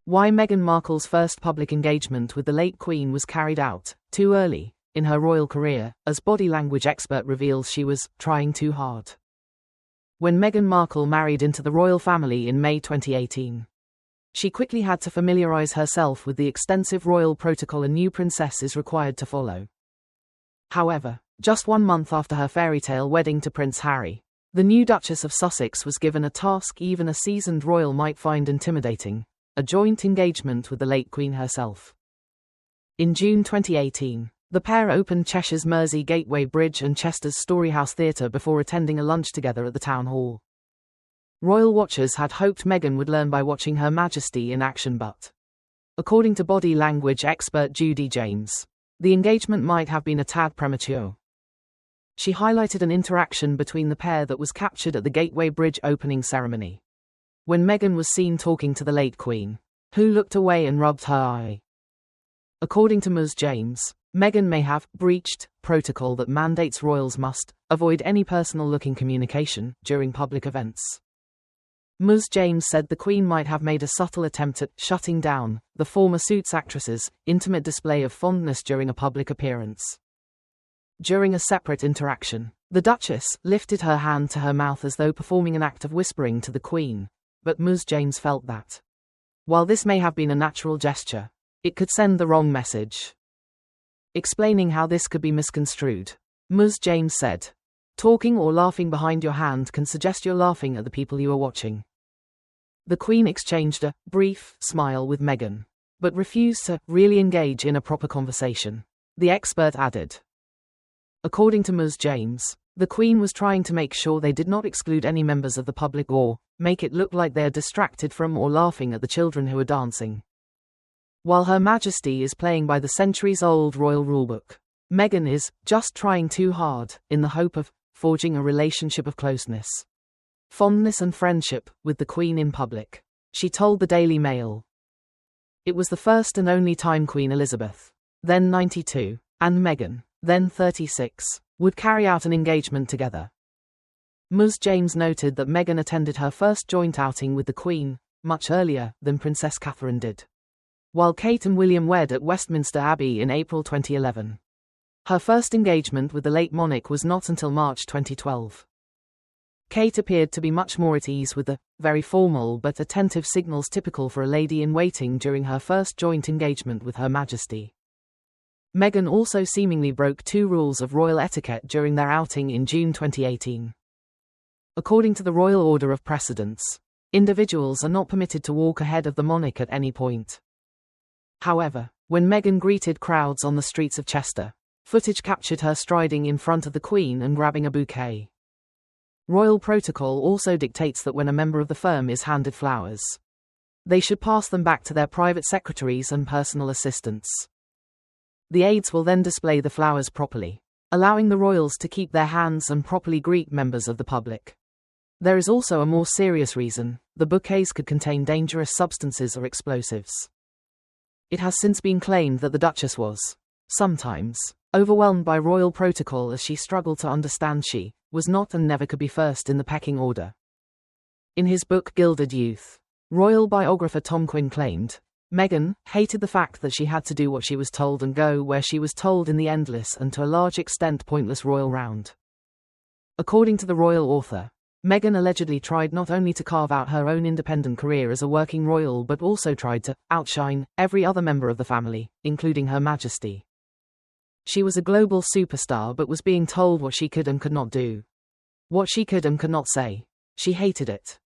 Why Meghan Markle's first public engagement with the late Queen was carried out too early in her royal career, as body language expert reveals she was trying too hard. When Meghan Markle married into the royal family in May 2018, she quickly had to familiarize herself with the extensive royal protocol a new princess is required to follow. However, just 1 month after her fairy-tale wedding to Prince Harry, the new Duchess of Sussex was given a task even a seasoned royal might find intimidating: a joint engagement with the late Queen herself. In June 2018, the pair opened Cheshire's Mersey Gateway Bridge and Chester's Storyhouse Theatre before attending a lunch together at the town hall. Royal watchers had hoped Meghan would learn by watching Her Majesty in action, but, according to body language expert Judy James, the engagement might have been a tad premature. She highlighted an interaction between the pair that was captured at the Gateway Bridge opening ceremony, when Meghan was seen talking to the late Queen, who looked away and rubbed her eye. According to Ms. James, Meghan may have breached protocol that mandates royals must avoid any personal-looking communication during public events. Ms. James said the Queen might have made a subtle attempt at shutting down the former Suits actress's intimate display of fondness during a public appearance. During a separate interaction, the Duchess lifted her hand to her mouth as though performing an act of whispering to the Queen, but Ms. James felt that, while this may have been a natural gesture, it could send the wrong message. Explaining how this could be misconstrued, Ms. James said, "Talking or laughing behind your hand can suggest you're laughing at the people you are watching." The Queen exchanged a brief smile with Meghan, but refused to really engage in a proper conversation, the expert added. According to Ms. James, the Queen was trying to make sure they did not exclude any members of the public or make it look like they are distracted from or laughing at the children who are dancing. While Her Majesty is playing by the centuries-old royal rulebook, Meghan is just trying too hard in the hope of forging a relationship of closeness, fondness and friendship with the Queen in public, she told the Daily Mail. It was the first and only time Queen Elizabeth, then 92, and Meghan, then 36, would carry out an engagement together. Ms. James noted that Meghan attended her first joint outing with the Queen much earlier than Princess Catherine did, while Kate and William wed at Westminster Abbey in April 2011. Her first engagement with the late monarch was not until March 2012. Kate appeared to be much more at ease with the very formal but attentive signals typical for a lady-in-waiting during her first joint engagement with Her Majesty. Meghan also seemingly broke 2 rules of royal etiquette during their outing in June 2018. According to the Royal Order of Precedence, individuals are not permitted to walk ahead of the monarch at any point. However, when Meghan greeted crowds on the streets of Chester, footage captured her striding in front of the Queen and grabbing a bouquet. Royal protocol also dictates that when a member of the firm is handed flowers, they should pass them back to their private secretaries and personal assistants. The aides will then display the flowers properly, allowing the royals to keep their hands and properly greet members of the public. There is also a more serious reason: the bouquets could contain dangerous substances or explosives. It has since been claimed that the Duchess was, sometimes, overwhelmed by royal protocol as she struggled to understand she was not and never could be first in the pecking order. In his book Gilded Youth, royal biographer Tom Quinn claimed, Meghan hated the fact that she had to do what she was told and go where she was told in the endless and to a large extent pointless royal round. According to the royal author, Meghan allegedly tried not only to carve out her own independent career as a working royal but also tried to outshine every other member of the family, including Her Majesty. She was a global superstar but was being told what she could and could not do, what she could and could not say. She hated it.